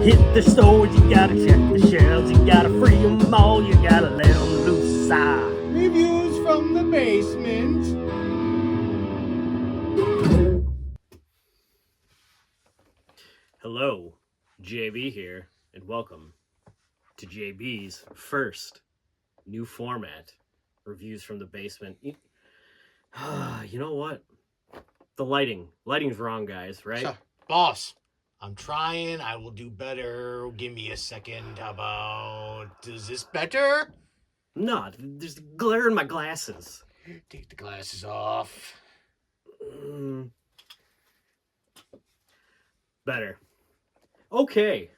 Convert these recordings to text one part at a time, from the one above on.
hit the stores, you gotta check the shelves, you gotta free them all, you gotta let them loose. Reviews from the basement. Hello, JB here, and welcome to JB's first new format, Reviews from the Basement. You know what? The lighting's wrong, guys, right? So, boss, I'm trying. I will do better. Give me a second. How about... Is this better? No, there's glare in my glasses. Take the glasses off. Better. Okay.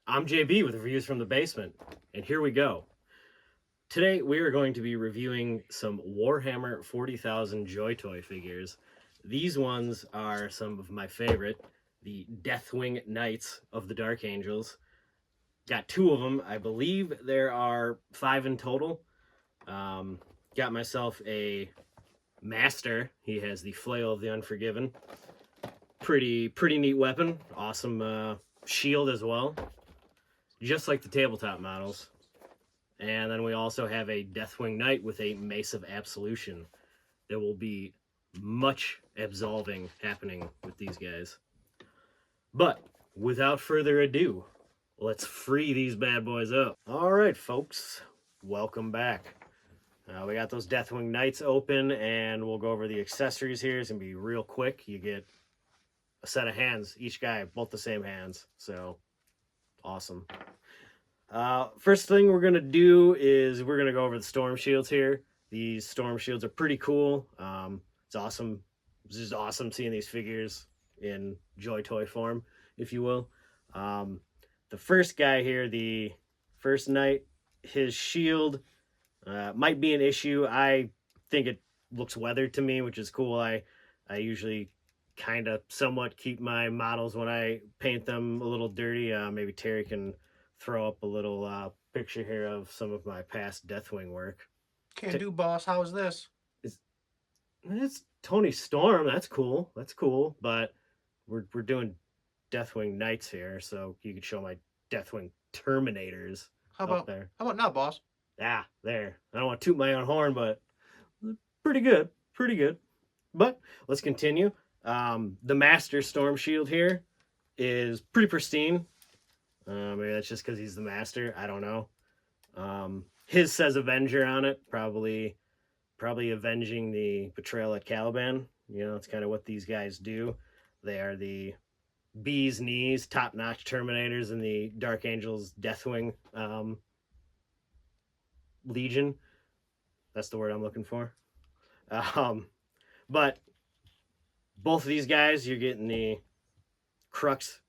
I'm JB with Reviews from the Basement, and here we go. Today we are going to be reviewing some Warhammer 40,000 Joy Toy figures. These ones are some of my favorite, the Deathwing Knights of the Dark Angels. Got 2 of them. I believe there are 5 in total. Got myself a Master. He has the Flail of the Unforgiven. Pretty neat weapon. Awesome shield as well. Just like the tabletop models. And then we also have a Deathwing Knight with a Mace of Absolution. There will be much absolving happening with these guys. But without further ado, let's free these bad boys up. All right, folks, welcome back. We got those Deathwing Knights open, and we'll go over the accessories here. It's going to be real quick. You get a set of hands, each guy, both the same hands. So, awesome. First thing we're going to do is we're going to go over the storm shields here. These storm shields are pretty cool. It's awesome. It's just awesome seeing these figures in Joy Toy form, if you will. The first guy here, the first knight, his shield might be an issue. I think it looks weathered to me, which is cool. I usually kind of somewhat keep my models when I paint them a little dirty. Maybe Terry can throw up a little picture here of some of my past Deathwing work. Can't do, boss. How is this? It's Tony Storm. That's cool. That's cool. But we're doing Deathwing Knights here, so you could show my Deathwing Terminators. How up there? How about now, boss? Ah, there. I don't want to toot my own horn, but pretty good. Pretty good. But let's continue. The Master Storm Shield here is pretty pristine. Maybe that's just because he's the Master. I don't know. His says Avenger on it. Probably avenging the betrayal at Caliban. You know, it's kind of what these guys do. They are the bee's knees, top-notch Terminators in the Dark Angels Deathwing Legion. That's the word I'm looking for. But both of these guys, you're getting the Crux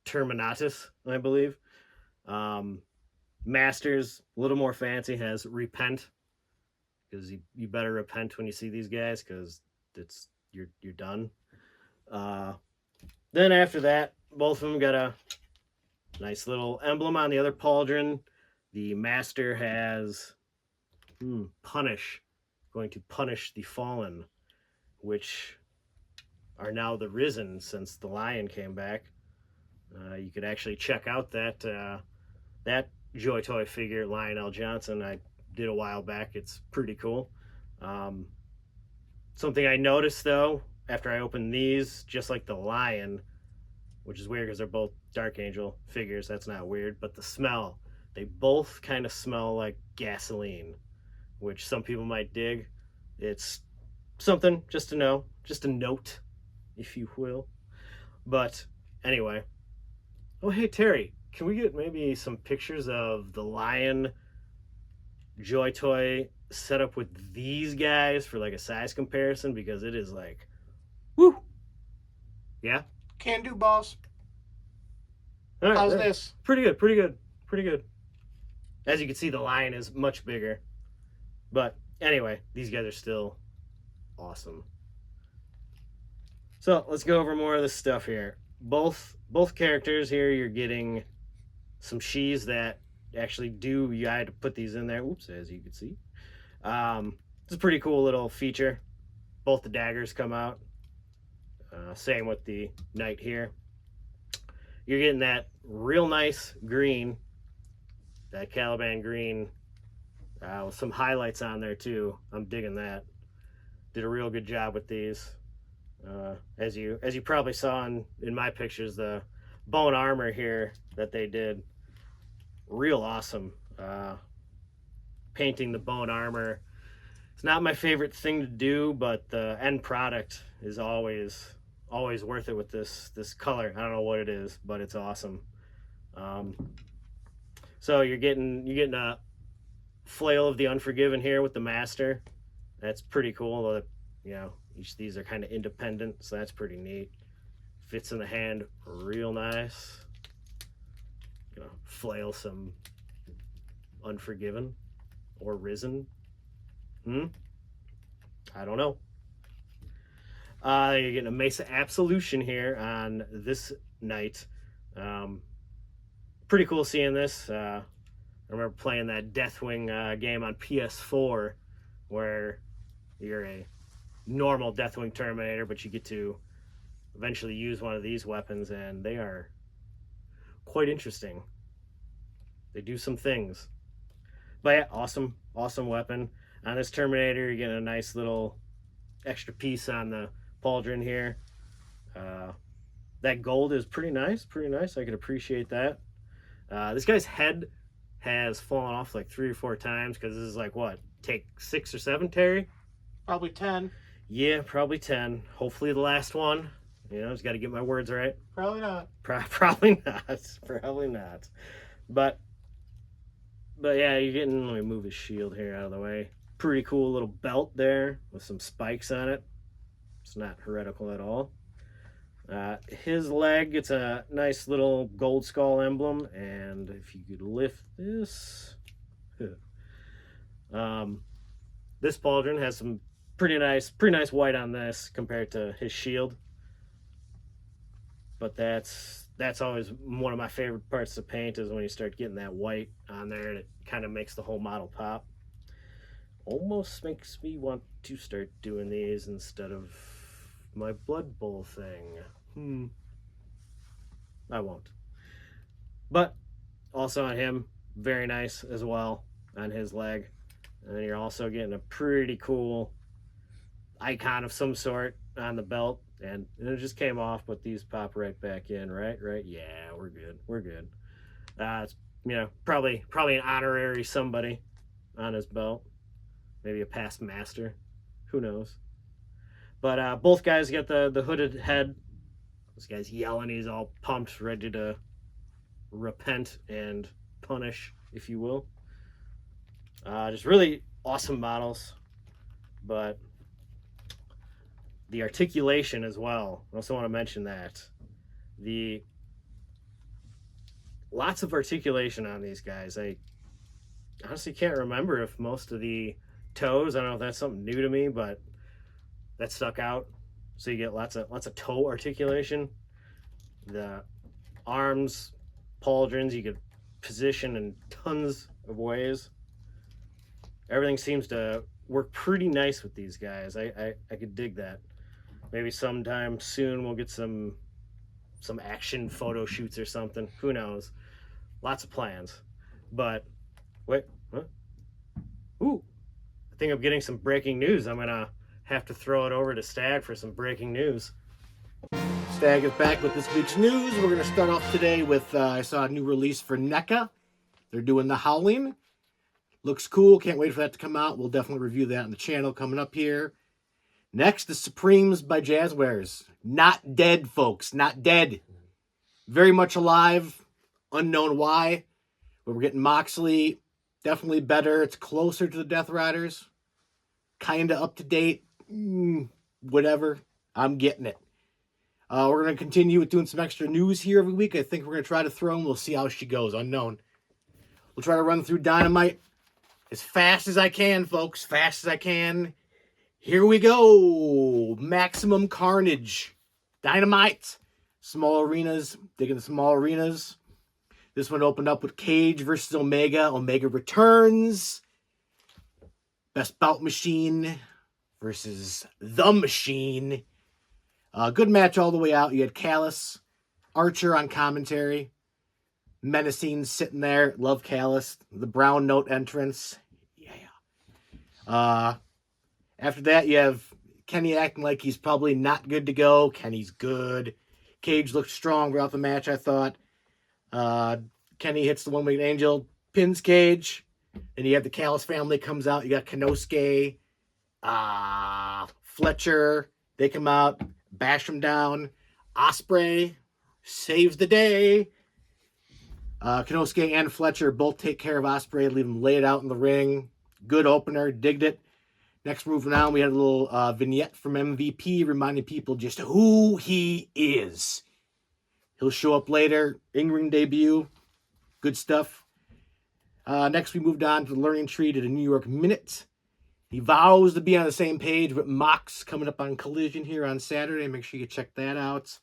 Terminatus, I believe. Masters, a little more fancy, has Repent, because you better repent when you see these guys, because you're done. Then after that, both of them got a nice little emblem on the other pauldron. The Master has Punish, going to punish the fallen, which are now the Risen since the Lion came back. You could actually check out that Joy Toy figure, Lionel Johnson. I did a while back. It's pretty cool. Something I noticed though after I opened these, just like the Lion, which is weird because they're both Dark Angel figures. That's not weird, but the smell. They both kind of smell like gasoline, which some people might dig. It's something just to know, just a note, if you will. But anyway. Oh, hey, Terry, can we get maybe some pictures of the Lion Joy Toy set up with these guys for like a size comparison? Because it is like, woo! Yeah? Can do, boss. All right, How's this? Pretty good. As you can see, the Lion is much bigger. But anyway, these guys are still awesome. So let's go over more of this stuff here. Both characters here, you're getting some sheaths that actually do. I had to put these in there. Oops, as you can see. It's a pretty cool little feature. Both the daggers come out. Same with the knight here. you're getting that real nice green, that Caliban green, with some highlights on there too. I'm digging that. Did a real good job with these. As you probably saw in my pictures, the bone armor here that they did, real awesome. Painting the bone armor, it's not my favorite thing to do, but the end product is always worth it with this color. I don't know what it is, but it's awesome. Um, so you're getting a flail of the Unforgiven here with the master. That's pretty cool. You know, each of these are kind of independent, so that's pretty neat. Fits in the hand real nice. Gonna flail some Unforgiven or Risen. I don't know. You're getting a Mesa Absolution here on this knight. Pretty cool seeing this. I remember playing that Deathwing game on PS4 where you're a normal Deathwing Terminator, but you get to eventually use one of these weapons, and they are quite interesting. They do some things. But yeah, awesome weapon. On this Terminator, you're getting a nice little extra piece on the pauldron here. That gold is pretty nice. I could appreciate that. This guy's head has fallen off like 3 or 4 times because this is like what? Take 6 or 7, Terry? Probably 10. Yeah, probably 10. Hopefully the last one. You know, just got to get my words right. Probably not. Probably not. Probably not. But yeah, you're getting. Let me move his shield here out of the way. Pretty cool little belt there with some spikes on it. It's not heretical at all. His leg gets a nice little gold skull emblem, and if you could lift this, this pauldron has some pretty nice white on this compared to his shield. But that's always one of my favorite parts to paint is when you start getting that white on there, and it kind of makes the whole model pop. Almost makes me want to start doing these instead of my Blood Bowl thing. I won't. But also on him, very nice as well on his leg. And then you're also getting a pretty cool icon of some sort on the belt. And it just came off, but these pop right back in, right? Yeah, we're good. It's, you know, probably an honorary somebody on his belt. Maybe a past master. Who knows? But both guys get the hooded head. This guy's yelling. He's all pumped, ready to repent and punish, if you will. Just really awesome models. But the articulation as well. I also want to mention that. Lots of articulation on these guys. I honestly can't remember if most of the toes, I don't know if that's something new to me, but that stuck out. So you get lots of toe articulation. The arms, pauldrons, you could position in tons of ways. Everything seems to work pretty nice with these guys. I could dig that. Maybe sometime soon we'll get some action photo shoots or something. Who knows? Lots of plans. But wait, what? Ooh, I think I'm getting some breaking news. I'm gonna have to throw it over to Stag for some breaking news. Stag is back with this week's news. We're going to start off today with, I saw a new release for NECA. They're doing the Howling. Looks cool. Can't wait for that to come out. We'll definitely review that on the channel coming up here. Next, the Supremes by Jazzwares. Not dead, folks. Not dead. Very much alive. Unknown why. But we're getting Moxley. Definitely better. It's closer to the Death Riders. Kind of up to date. Whatever. I'm getting it. We're going to continue with doing some extra news here every week. I think we're going to try to throw them. We'll see how she goes. Unknown. We'll try to run through Dynamite as fast as I can, folks. Fast as I can. Here we go. Maximum Carnage. Dynamite. Small arenas. Digging the small arenas. This one opened up with Cage versus Omega. Omega returns. Best Bout Machine versus The Machine. Good match all the way out. You had Callis Archer on commentary. Menacing sitting there. Love Callis. The brown note entrance. Yeah. After that, you have Kenny acting like he's probably not good to go. Kenny's good. Cage looked strong throughout the match, I thought. Kenny hits the one-winged angel, pins Cage. Then you have the Callis family comes out. You got Kanosuke, Fletcher. They come out, bash him down. Osprey saves the day. Kanosuke and Fletcher both take care of Osprey, leave him laid out in the ring. Good opener, digged it. Next, moving on, we had a little vignette from MVP reminding people just who he is. He'll show up later. In-ring debut. Good stuff. Next, we moved on to the Learning Tree to the New York Minute. He vows to be on the same page with Mox coming up on Collision here on Saturday. Make sure you check that out.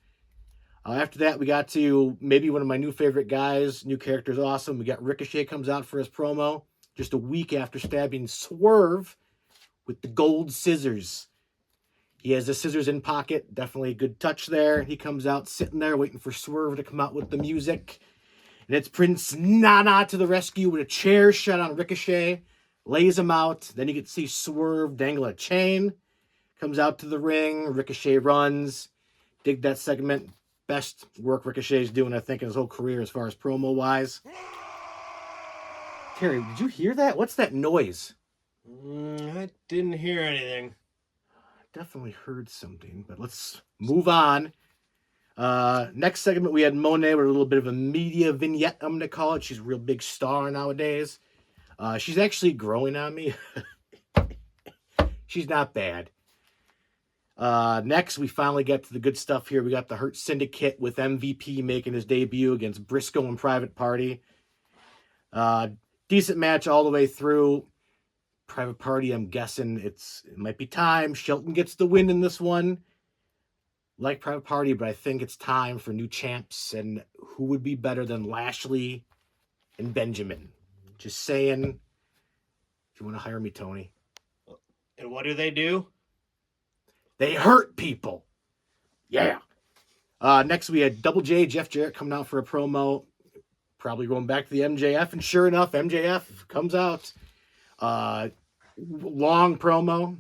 After that, we got to maybe one of my new favorite guys. New character's awesome. We got Ricochet comes out for his promo just a week after stabbing Swerve with the gold scissors. He has the scissors in pocket. Definitely a good touch there. He comes out sitting there waiting for Swerve to come out with the music. And it's Prince Nana to the rescue with a chair shot on Ricochet. Lays him out. Then you get to see Swerve dangle a chain. Comes out to the ring. Ricochet runs. Dig that segment. Best work Ricochet's doing, I think, in his whole career as far as promo-wise. Terry, did you hear that? What's that noise? I didn't hear anything. Definitely heard something, but let's move on. Next segment, we had Monet with a little bit of a media vignette, I'm going to call it. She's a real big star nowadays. She's actually growing on me. She's not bad. Next, we finally get to the good stuff here. We got the Hurt Syndicate with MVP making his debut against Briscoe and Private Party. Decent match all the way through. Private Party, I'm guessing it might be time. Shelton gets the win in this one. Like Private Party, but I think it's time for new champs. And who would be better than Lashley and Benjamin? Just saying. If you want to hire me, Tony. And what do they do? They hurt people. Yeah. Next, we had Double J, Jeff Jarrett coming out for a promo. Probably going back to the MJF. And sure enough, MJF comes out. Long promo.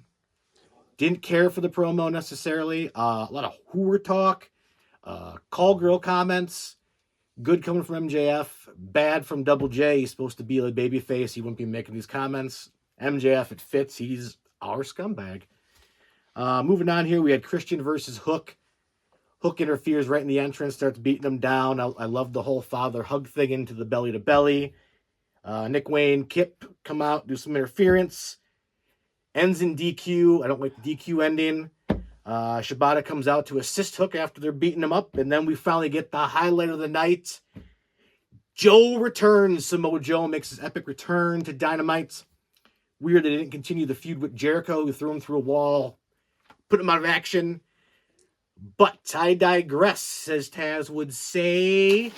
Didn't care for the promo necessarily. A lot of hooer talk. Call girl comments. Good coming from MJF. Bad from Double J. He's supposed to be a babyface. He wouldn't be making these comments. MJF, it fits. He's our scumbag. Moving on here, we had Christian versus Hook. Hook interferes right in the entrance, starts beating him down. I love the whole father hug thing into the belly to belly. Nick Wayne, Kip come out, do some interference. Ends in DQ. I don't like the DQ ending. Shibata comes out to assist Hook after they're beating him up. And then we finally get the highlight of the night. Joe returns. Samoa Joe makes his epic return to Dynamite. Weird they didn't continue the feud with Jericho, who threw him through a wall, put him out of action. But I digress, as Taz would say.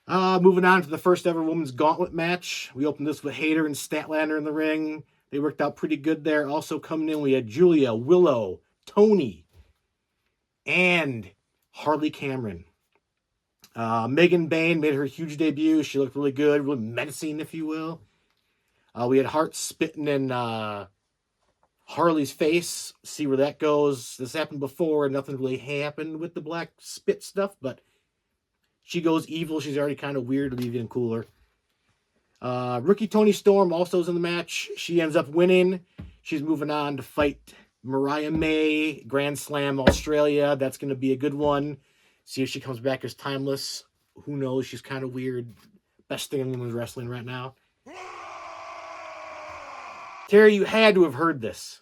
Moving on to the first ever women's gauntlet match. We opened this with Hayter and Statlander in the ring. They worked out pretty good there. Also coming in, we had Julia, Willow, Tony, and Harley Cameron. Megan Bain made her huge debut. She looked really good, really menacing, if you will. We had Hart spitting in Harley's face. See where that goes. This happened before, and nothing really happened with the black spit stuff, but she goes evil. She's already kind of weird, it'll be even cooler. Rookie Toni Storm also is in the match. She ends up winning. She's moving on to fight Mariah May, Grand Slam Australia. That's going to be a good one. See if she comes back as Timeless. Who knows? She's kind of weird. Best thing in women's wrestling right now. Terry, you had to have heard this.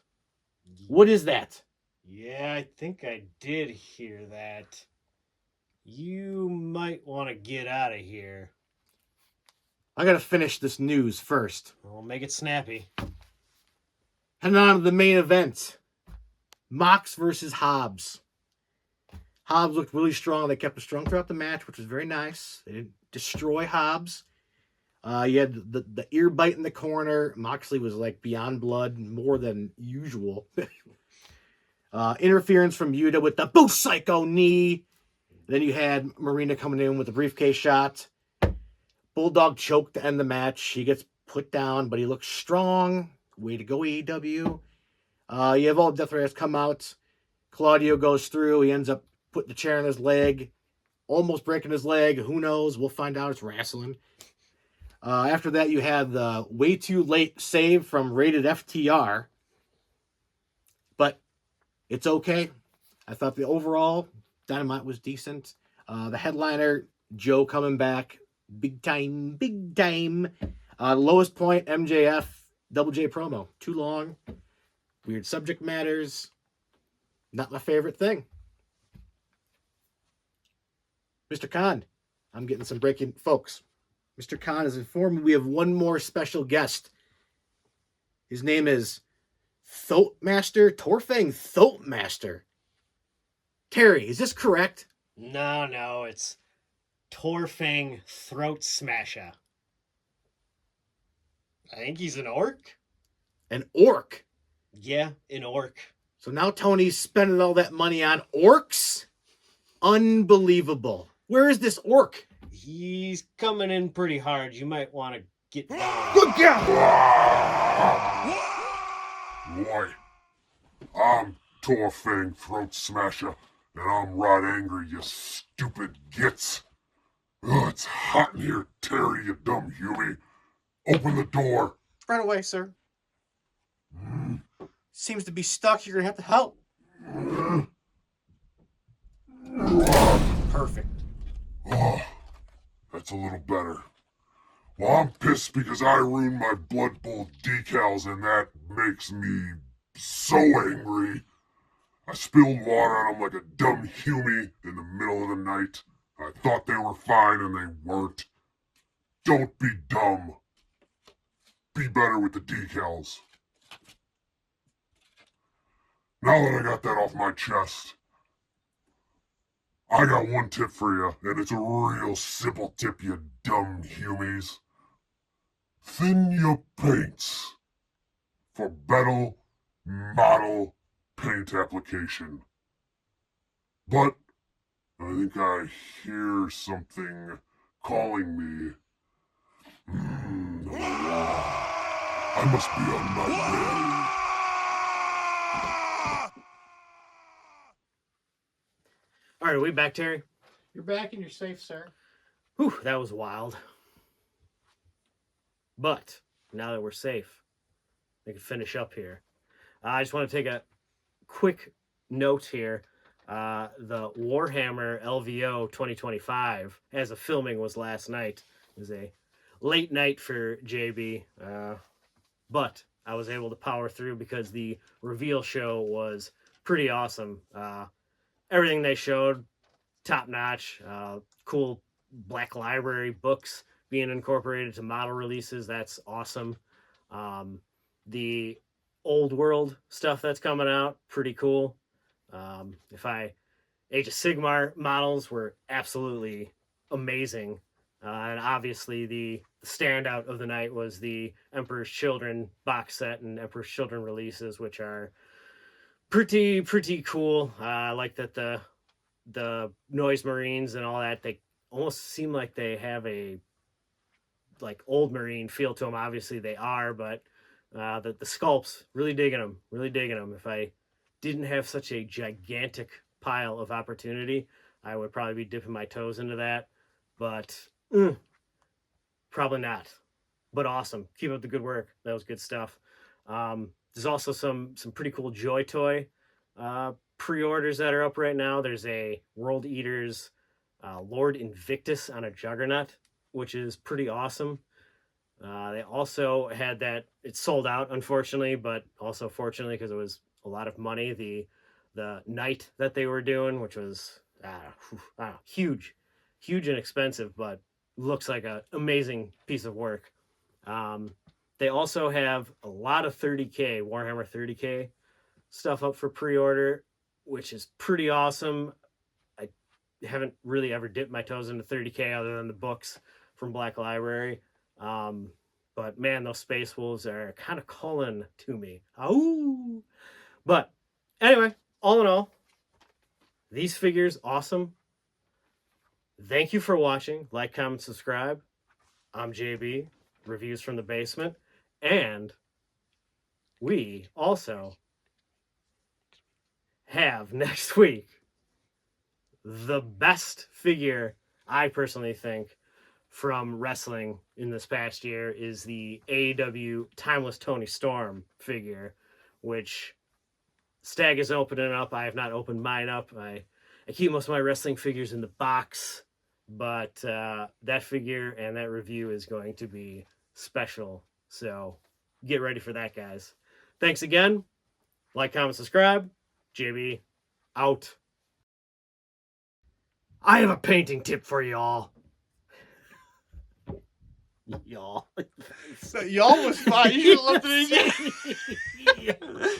What is that? Yeah, I think I did hear that. You might want to get out of here. I got to finish this news first. We'll make it snappy. Heading on to the main event. Mox versus Hobbs. Hobbs looked really strong. They kept it strong throughout the match, which was very nice. They didn't destroy Hobbs. You had the ear bite in the corner. Moxley was like beyond blood, more than usual. Interference from Yuta with the Boost Psycho knee. Then you had Marina coming in with a briefcase shot. Bulldog choked to end the match. He gets put down, but he looks strong. Way to go, AEW. You have all the Death Raiders come out. Claudio goes through. He ends up putting the chair in his leg, almost breaking his leg. Who knows? We'll find out. It's wrestling. After that, you have the way too late save from Rated FTR. But it's okay. I thought the overall Dynamite was decent. The headliner, Joe, coming back. Big time, big time. Lowest point, MJF, Double J promo. Too long. Weird subject matters. Not my favorite thing. Mr. Khan, I'm getting some breaking... Folks, Mr. Khan has informed me we have one more special guest. His name is Throatmaster, Torfang Throatmaster. Terry, is this correct? No, it's Torfang Throat Smasher. I think he's an orc. An orc? Yeah, an orc. So now Tony's spending all that money on orcs? Unbelievable. Where is this orc? He's coming in pretty hard. You might want to get down. Good God! Boy, I'm Torfang Throat Smasher, and I'm right angry, you stupid gits. Ugh, it's hot in here, Terry, you dumb Huey. Open the door. Right away, sir. Seems to be stuck. You're going to have to help. Perfect. Oh, that's a little better. Well, I'm pissed because I ruined my Blood Bowl decals, and that makes me so angry. I spilled water on them like a dumb Huey in the middle of the night. I thought they were fine, and they weren't. Don't be dumb. Be better with the decals. Now that I got that off my chest, I got one tip for you, and it's a real simple tip, you dumb Humies. Thin your paints for better model paint application. But I think I hear something calling me. I must be on my way. All right, are we back, Terry? You're back and you're safe, sir. Whew, that was wild. But now that we're safe, we can finish up here. I just want to take a quick note here. The Warhammer LVO 2025, as of filming, was last night. It was a late night for JB, but I was able to power through because the reveal show was pretty awesome. Everything they showed, top notch. Cool Black Library books being incorporated to model releases. That's awesome. The old world stuff that's coming out, pretty cool. Age of Sigmar models were absolutely amazing. And obviously the standout of the night was the Emperor's Children box set and Emperor's Children releases, which are pretty cool. I like that the Noise Marines and all that, they almost seem like they have a like old Marine feel to them. Obviously they are, but the sculpts, really digging them. If I didn't have such a gigantic pile of opportunity, I would probably be dipping my toes into that, but probably not. But awesome. Keep up the good work. That was good stuff. There's also some pretty cool Joy Toy pre-orders that are up right now. There's a World Eaters Lord Invictus on a Juggernaut, which is pretty awesome. They also had that, it sold out unfortunately, but also fortunately because it was a lot of money, the Knight that they were doing, which was huge and expensive, but looks like an amazing piece of work. They also have a lot of 30K, Warhammer 30K stuff up for pre-order, which is pretty awesome. I haven't really ever dipped my toes into 30K other than the books from Black Library. But man, those Space Wolves are kind of calling to me. Oh, but anyway, all in all, these figures, awesome. Thank you for watching. Like, comment, subscribe. I'm JB, Reviews from the Basement. And we also have next week the best figure, I personally think, from wrestling in this past year is the AEW Timeless Tony Storm figure, which Stag is opening up. I have not opened mine up. I keep most of my wrestling figures in the box, but that figure and that review is going to be special. So get ready for that, guys. Thanks again. Like, comment, subscribe. JB out. I have a painting tip for y'all. Y'all. Y'all was fine. You should have left it in. Y'all.